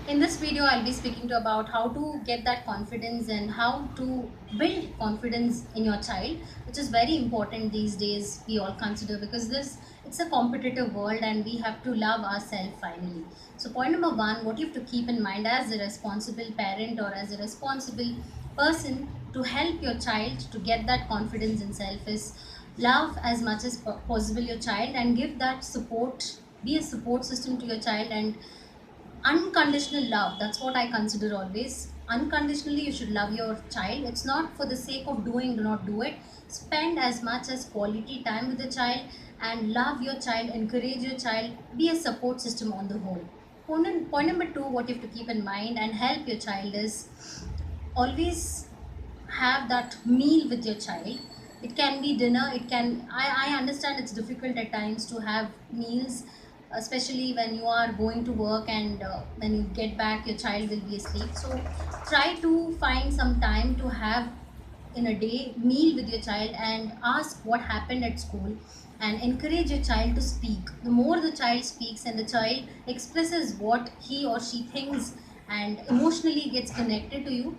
In this video, I'll be speaking to about how to get that confidence and how to build confidence in your child, which is very important these days. We all consider because this it's a competitive world and we have to love ourselves finally. So, point number one, what you have to keep in mind as a responsible parent or as a responsible person to help your child to get that confidence in self is love as much as possible your child and give that support. Be a support system to your child and unconditional love, that's what I consider always. Unconditionally you should love your child. It's not for the sake of doing, do not do it. Spend as much as quality time with the child and love your child, encourage your child, be a support system on the whole. Point number two, what you have to keep in mind and help your child is always have that meal with your child. It can be dinner, it can I understand it's difficult at times to have meals, especially when you are going to work and when you get back your child will be asleep. So try to find some time to have in a day meal with your child and ask what happened at school and encourage your child to speak. The more the child speaks and the child expresses what he or she thinks and emotionally gets connected to you,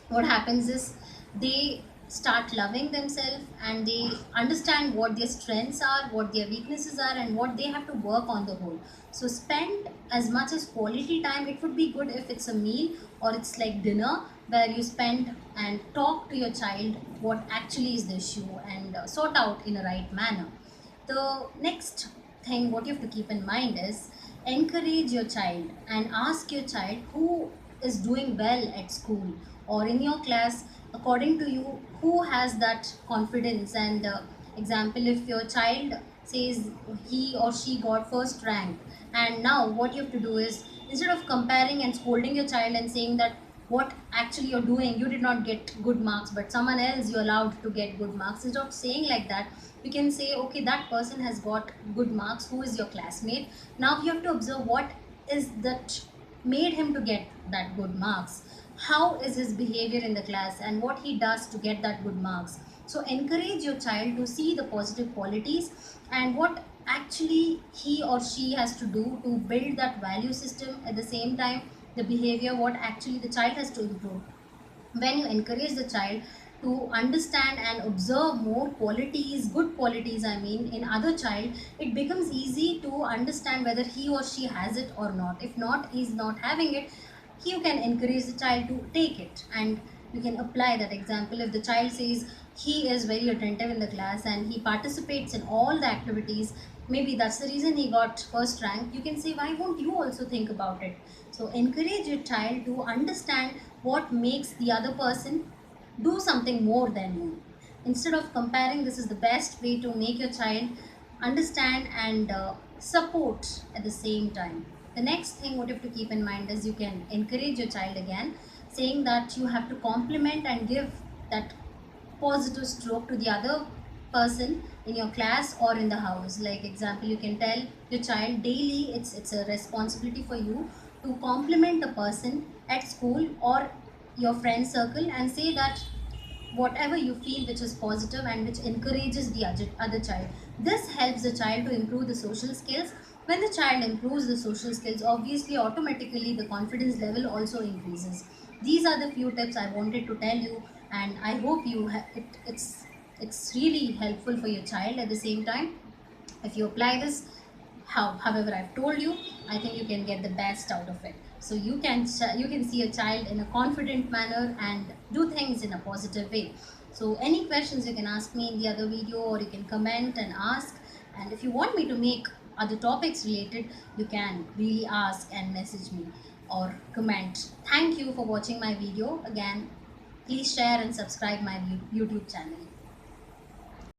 what happens is they start loving themselves and they understand what their strengths are, what their weaknesses are, and what they have to work on the whole. So spend as much as quality time. It would be good if it's a meal or it's like dinner where you spend and talk to your child what actually is the issue and sort out in a right manner. The next thing what you have to keep in mind is encourage your child and ask your child who is doing well at school or in your class according to you, who has that confidence. And example, if your child says he or she got first rank, and now what you have to do is instead of comparing and scolding your child and saying that what actually you're doing, you did not get good marks but someone else you allowed to get good marks, instead of saying like that, you can say okay, that person has got good marks, who is your classmate. Now you have to observe what is that made him to get that good marks, how is his behavior in the class and what he does to get that good marks. So encourage your child to see the positive qualities and what actually he or she has to do to build that value system. At the same time, the behavior, what actually the child has to improve. When you encourage the child to understand and observe more qualities, good qualities I mean, in other child, it becomes easy to understand whether he or she has it or not. If not, he's not having it, you can encourage the child to take it and you can apply that. Example, if the child says he is very attentive in the class and he participates in all the activities, maybe that's the reason he got first rank, you can say why won't you also think about it. So encourage your child to understand what makes the other person do something more than you. Instead of comparing, this is the best way to make your child understand and support at the same time. The next thing what you have to keep in mind is you can encourage your child again, saying that you have to compliment and give that positive stroke to the other person in your class or in the house. Like example, you can tell your child daily, it's a responsibility for you to compliment a person at school or your friend circle and say that whatever you feel which is positive and which encourages the other child. This helps the child to improve the social skills. When the child improves the social skills, obviously automatically the confidence level also increases. These are the few tips I wanted to tell you, and I hope it's really helpful for your child. At the same time, if you apply this however I've told you, I think you can get the best out of it. So you can see a child in a confident manner and do things in a positive way. So any questions you can ask me in the other video or you can comment and ask, and if you want me to make other topics related, you can really ask and message me or comment. Thank you for watching my video. Again, please share and subscribe my YouTube channel.